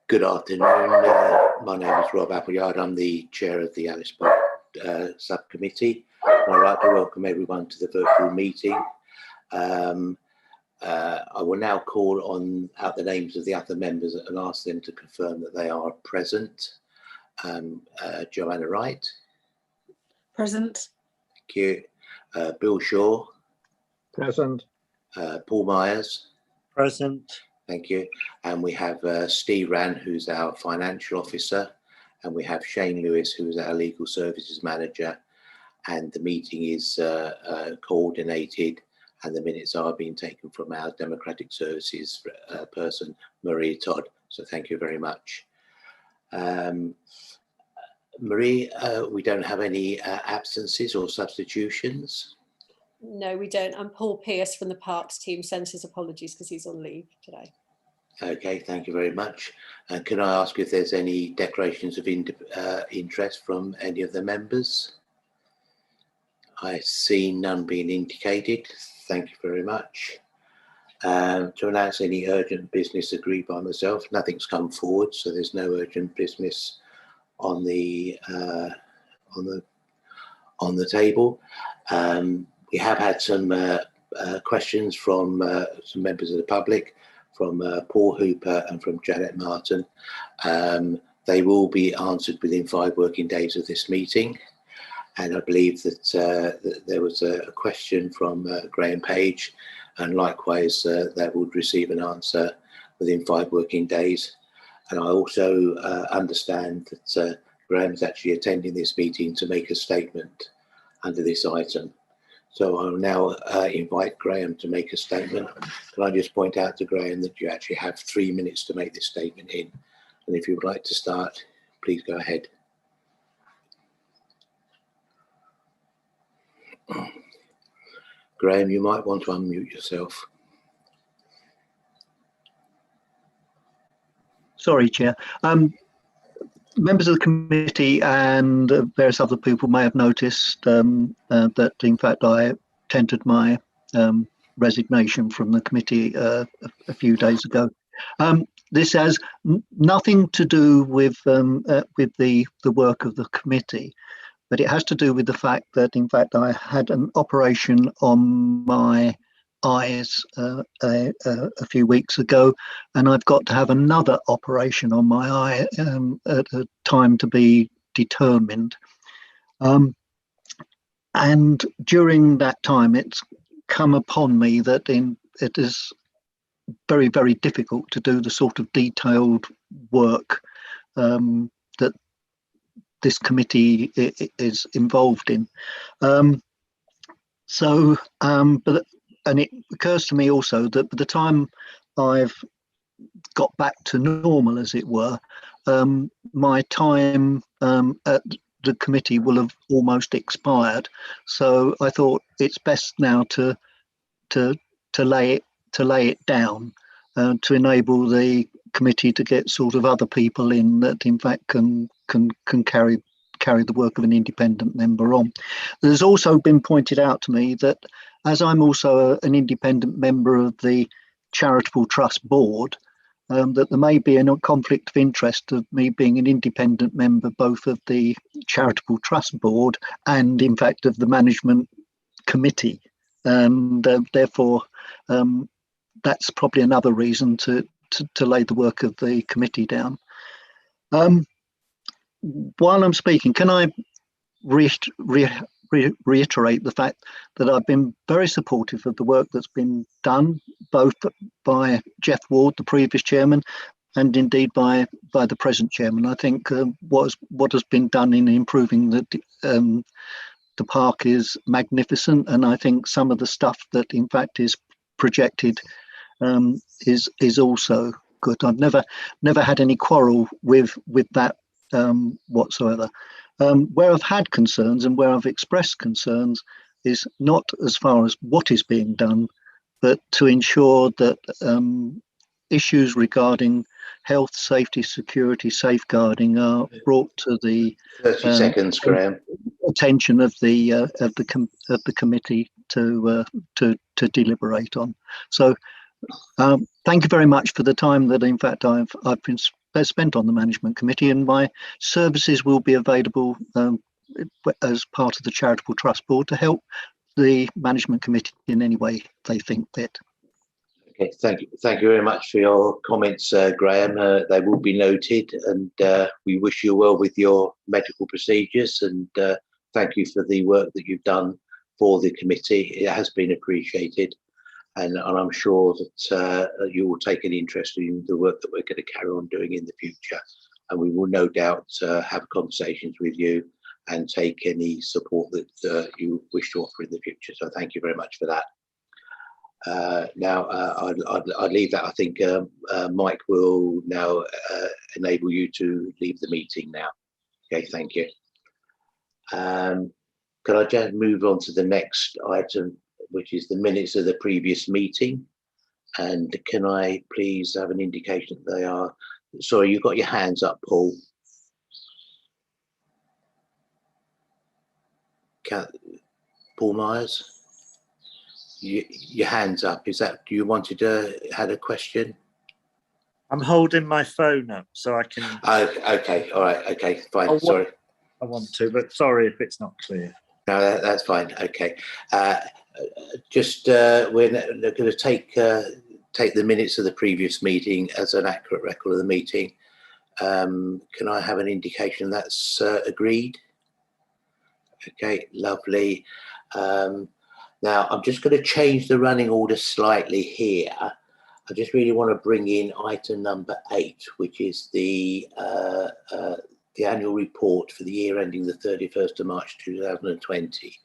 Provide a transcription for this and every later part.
Good afternoon. My name is Rob Appleyard. I'm the chair of the Alice Park subcommittee. I'd like to welcome everyone to the virtual meeting. I will now call out the names of the other members and ask them to confirm that they are present. Joanna Wright. Present. Thank you. Bill Shaw. Present. Paul Myers. Present. Thank you. And we have Steve Rann, who's our financial officer, and we have Shane Lewis, who's our legal services manager. And the meeting is coordinated, and the minutes are being taken from our democratic services person, Marie Todd. So thank you very much. Marie, we don't have any absences or substitutions. No, we don't. And Paul Pierce from the Parks team sends his apologies because he's on leave today. Okay, thank you very much. And can I ask if there's any declarations of interest from any of the members? I see none being indicated. Thank you very much. To announce any urgent business agreed by myself, nothing's come forward, so there's no urgent business on the table. We have had some questions from some members of the public, from Paul Hooper and from Janet Martin. They will be answered within 5 working days of this meeting. And I believe that there was a question from Graham Page, and likewise that would receive an answer within 5 working days. And I also understand that Graham's actually attending this meeting to make a statement under this item. So I'll now invite Graham to make a statement. Can I just point out to Graham that you actually have 3 minutes to make this statement in. And if you would like to start, please go ahead. Graham, you might want to unmute yourself. Sorry, Chair. Members of the committee and various other people may have noticed that, in fact, I tendered my resignation from the committee a few days ago. This has nothing to do with the work of the committee, but it has to do with the fact that, in fact, I had an operation on my eyes a few weeks ago, and I've got to have another operation on my eye at a time to be determined. And during that time, it's come upon me that it is very, very difficult to do the sort of detailed work that this committee is involved in. And it occurs to me also that by the time I've got back to normal, as it were, my time at the committee will have almost expired. So I thought it's best now to lay it down, to enable the committee to get sort of other people in that, in fact, can carry the work of an independent member on. There's also been pointed out to me that, as I'm also an independent member of the Charitable Trust Board, that there may be a conflict of interest of me being an independent member both of the Charitable Trust Board and, in fact, of the Management Committee. And therefore, that's probably another reason to lay the work of the committee down. While I'm speaking, can I reiterate the fact that I've been very supportive of the work that's been done, both by Jeff Ward, the previous chairman, and indeed by the present chairman. I think what has been done in improving the park is magnificent, and I think some of the stuff that, in fact, is projected is also good. I've never had any quarrel with that whatsoever. Where I've had concerns and where I've expressed concerns is not as far as what is being done, but to ensure that issues regarding health, safety, security, safeguarding are brought to the 30 seconds, Graham. Attention of the committee to deliberate on. So thank you very much for the time that, in fact, I've been they're spent on the management committee, and my services will be available as part of the charitable trust board to help the management committee in any way they think fit. Okay, thank you very much for your comments, Graham. They will be noted, and we wish you well with your medical procedures, and thank you for the work that you've done for the committee. It has been appreciated, and I'm sure that you will take an interest in the work that we're going to carry on doing in the future, and we will no doubt have conversations with you and take any support that you wish to offer in the future. So thank you very much for that. Now, I'd leave that. I think Mike will now enable you to leave the meeting now. Okay, thank you. Can I just move on to the next item, which is the minutes of the previous meeting? And can I please have an indication that they are, sorry, you've got your hands up, Paul. Paul Myers? Your hands up. Is that, do you wanted to had a question? I'm holding my phone up so I can. Oh, okay, all right, okay, fine. Sorry. I want to, but sorry if it's not clear. No, that's fine. Okay, just we're going to take the minutes of the previous meeting as an accurate record of the meeting. Can I have an indication that's agreed? Okay, lovely. Now, I'm just going to change the running order slightly here. I just really want to bring in item number 8, which is the annual report for the year ending the 31st of March 2020.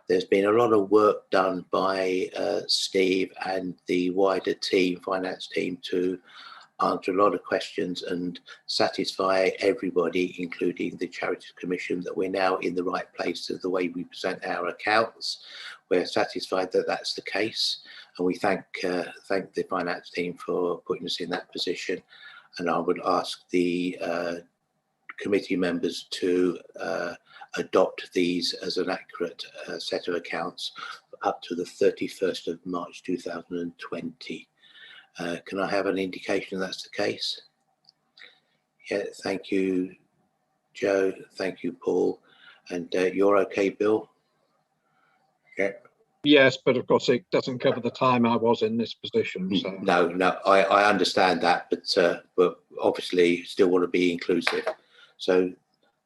There's been a lot of work done by Steve and the wider team, finance team, to answer a lot of questions and satisfy everybody, including the Charities Commission, that we're now in the right place of the way we present our accounts. We're satisfied that that's the case, and we thank the finance team for putting us in that position. And I would ask the committee members to adopt these as an accurate set of accounts up to the 31st of March 2020. Can I have an indication that's the case? Yeah, thank you, Joe. Thank you, Paul. And you're okay, Bill? Yeah. Yes, but of course it doesn't cover the time I was in this position. So. No, I understand that, but obviously still want to be inclusive. So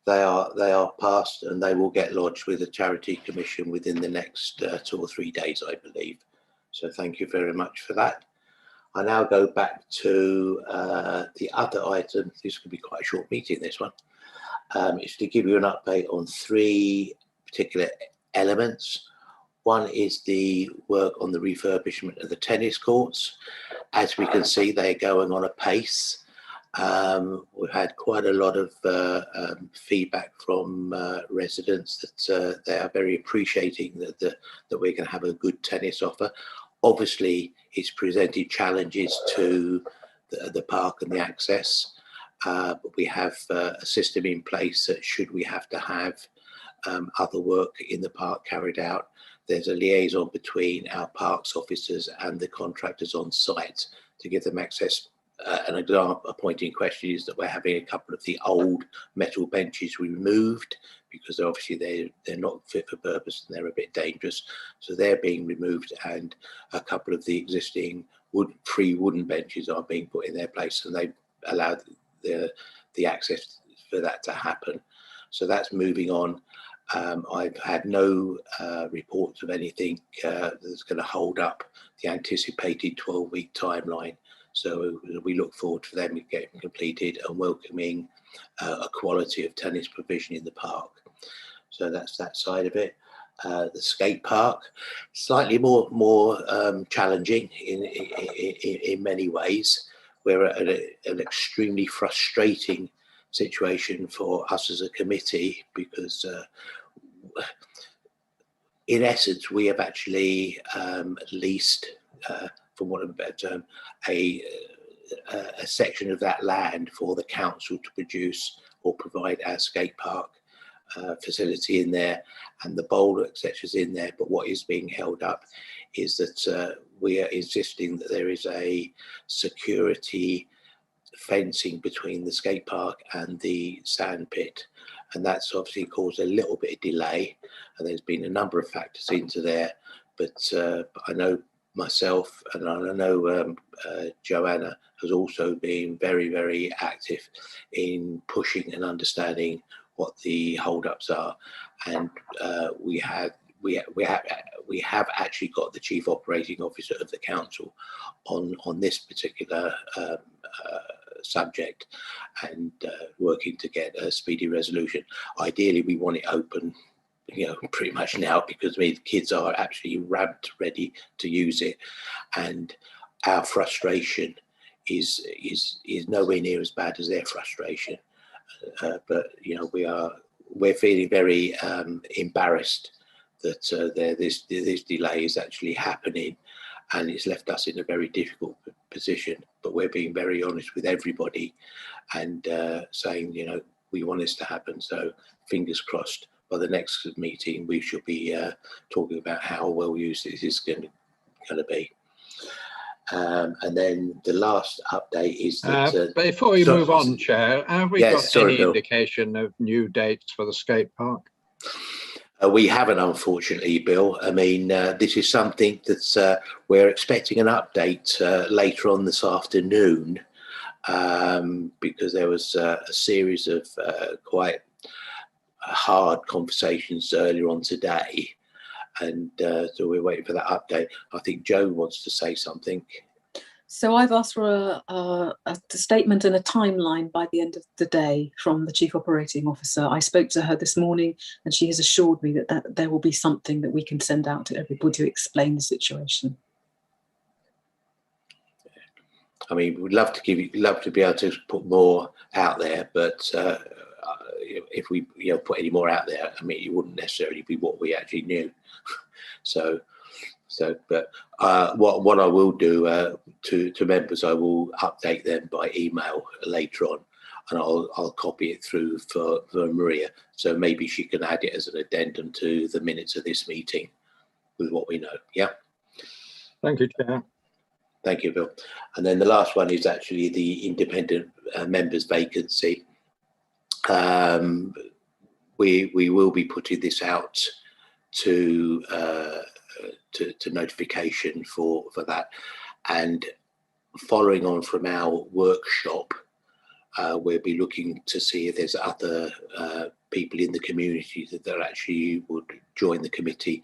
they are passed, and they will get lodged with the Charity Commission within the next 2 or 3 days, I believe. So thank you very much for that. I now go back to the other item. This could be quite a short meeting, this one. It's to give you an update on 3 particular elements. One is the work on the refurbishment of the tennis courts. As we can see, they're going on a pace. We've had quite a lot of feedback from residents that they are very appreciating that we're going to have a good tennis offer. Obviously, it's presented challenges to the park and the access, but we have a system in place that should we have to have other work in the park carried out, there's a liaison between our parks officers and the contractors on site to give them access. An example, a point in question is that we're having a couple of the old metal benches removed because obviously they're not fit for purpose and they're a bit dangerous. So they're being removed, and a couple of the existing free wooden benches are being put in their place, and they've allowed the access for that to happen. So that's moving on. I've had no reports of anything that's going to hold up the anticipated 12-week timeline. So we look forward to them getting completed and welcoming a quality of tennis provision in the park. So that's that side of it. The skate park, slightly more challenging in many ways. We're at an extremely frustrating situation for us as a committee because in essence, we have actually leased, for want of a better term, a section of that land for the council to produce or provide our skate park facility in there, and the bowl, etc. is in there. But what is being held up is that we are insisting that there is a security fencing between the skate park and the sand pit, and that's obviously caused a little bit of delay, and there's been a number of factors into there, but I know myself and I know Joanna has also been very, very active in pushing and understanding what the hold-ups are, and we have actually got the Chief Operating Officer of the council on this particular subject, and working to get a speedy resolution. Ideally, we want it open, pretty much now, because the kids are actually ramped ready to use it, and our frustration is nowhere near as bad as their frustration. But we're feeling very embarrassed that this delay is actually happening, and it's left us in a very difficult position. But we're being very honest with everybody, and saying, we want this to happen. So fingers crossed, by the next meeting we should be talking about how well used this is going to be. And then the last update is that before you move on, Chair, have we got any indication of new dates for the skate park? We haven't, unfortunately, Bill. I mean, this is something that's we're expecting an update later on this afternoon, because there was a series of quite hard conversations earlier on today, and so we're waiting for that update. I think Jo wants to say something. So I've asked for a statement and a timeline by the end of the day from the Chief Operating Officer. I spoke to her this morning, and she has assured me that there will be something that we can send out to everybody to explain the situation. I mean, we'd love to be able to put more out there, but if we put any more out there, I mean, it wouldn't necessarily be what we actually knew. But what I will do to members, I will update them by email later on, and I'll copy it through for Maria, so maybe she can add it as an addendum to the minutes of this meeting with what we know. Yeah. Thank you, Chair. Thank you, Bill. And then the last one is actually the independent members vacancy. We will be putting this out to notification for that, and following on from our workshop, we'll be looking to see if there's other people in the community that actually would join the committee,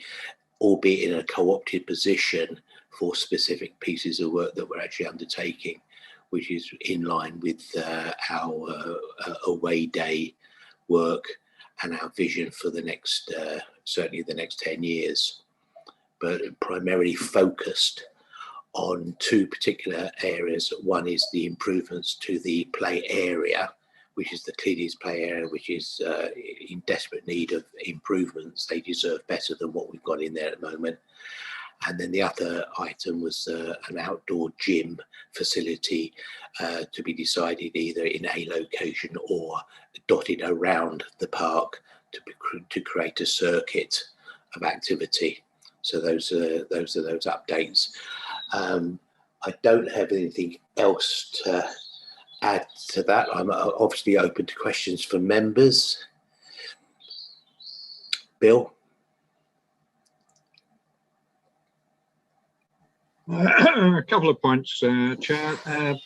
albeit in a co-opted position for specific pieces of work that we're actually undertaking, which is in line with our away day work and our vision for the next, certainly the next 10 years, but primarily focused on two particular areas. One is the improvements to the play area, which is the Cleanest play area, which is in desperate need of improvements. They deserve better than what we've got in there at the moment. And then the other item was an outdoor gym facility to be decided either in a location or dotted around the park to create a circuit of activity. So those are those updates. I don't have anything else to add to that. I'm obviously open to questions from members. Bill? A couple of points, Chair.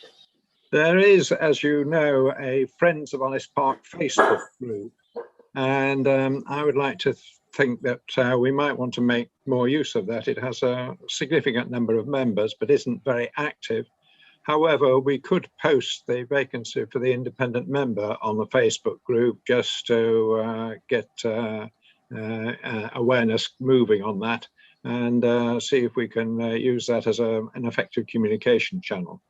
There is, as you know, a Friends of Honest Park Facebook group, and I would like to think that we might want to make more use of that. It has a significant number of members, but isn't very active. However, we could post the vacancy for the independent member on the Facebook group just to get awareness moving on that, and see if we can use that as an effective communication channel.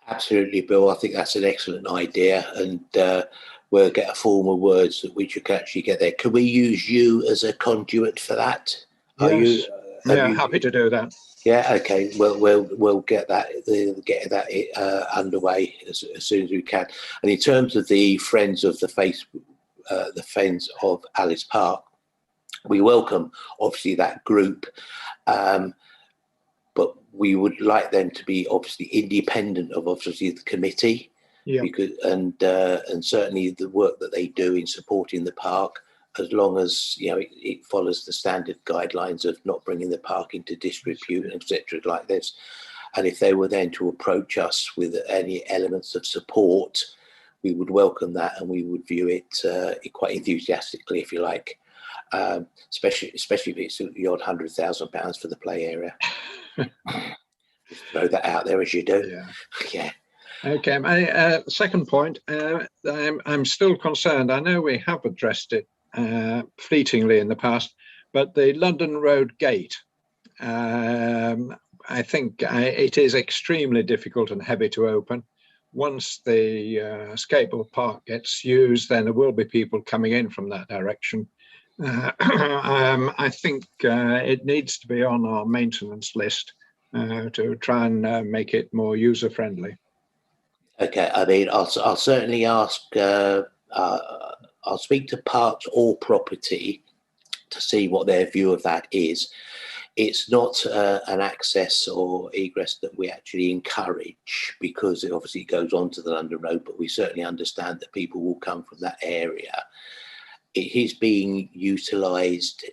Absolutely, Bill. I think that's an excellent idea, and we'll get a form of words that we should actually get there. Can we use you as a conduit for that? Yes. Happy to do that. Yeah, okay. We'll get that underway as soon as we can. And in terms of the Friends of the Friends of Alice Park, we welcome obviously that group. but we would like them to be obviously independent of obviously the committee, because and certainly the work that they do in supporting the park, as long as it follows the standard guidelines of not bringing the park into disrepute, etc. like this. And if they were then to approach us with any elements of support, we would welcome that, and we would view it quite enthusiastically, if you like. Especially if it's the odd £100,000 for the play area. Just throw that out there as you do. Yeah. Okay. My second point. I'm still concerned. I know we have addressed it fleetingly in the past, but the London Road gate. I think it is extremely difficult and heavy to open. Once the skateboard park gets used, then there will be people coming in from that direction. I think it needs to be on our maintenance list to try and make it more user friendly. Okay, I mean, I'll certainly ask. I'll speak to Parks or Property to see what their view of that is. It's not an access or egress that we actually encourage, because it obviously goes on to the London Road, but we certainly understand that people will come from that area. It is being utilised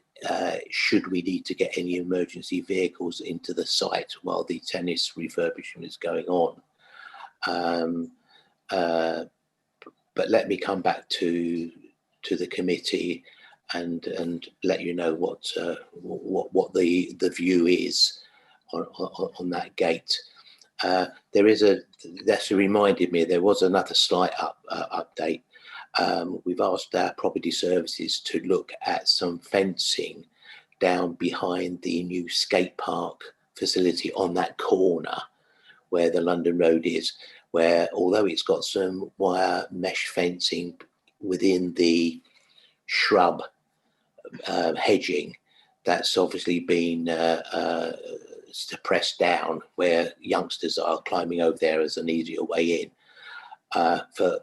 should we need to get any emergency vehicles into the site while the tennis refurbishment is going on. But let me come back to the committee and let you know what the view is on that gate. That's reminded me, there was another slight update. We've asked our property services to look at some fencing down behind the new skate park facility on that corner where the London Road is, where although it's got some wire mesh fencing within the shrub hedging, that's obviously been pressed down, where youngsters are climbing over there as an easier way in. For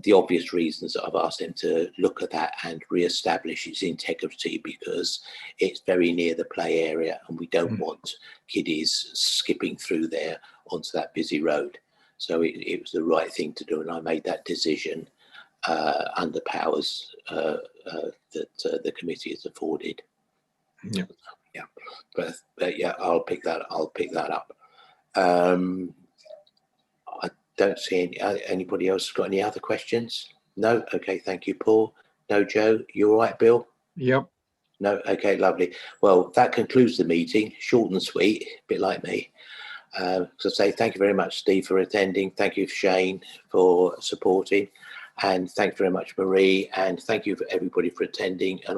the obvious reasons, I've asked them to look at that and re-establish its integrity, because it's very near the play area and we don't want kiddies skipping through there onto that busy road. So it was the right thing to do, and I made that decision under powers that the committee has afforded. Yeah. But yeah, I'll pick that up. I don't see anybody else got any other questions. No. Okay, thank you, Paul. No, Joe, you all right, Bill? Yep. No. Okay, lovely. Well, that concludes the meeting. Short and sweet, a bit like me. So say thank you very much, Steve, for attending. Thank you, Shane, for supporting, and thank you very much, Marie, and thank you for everybody for attending. And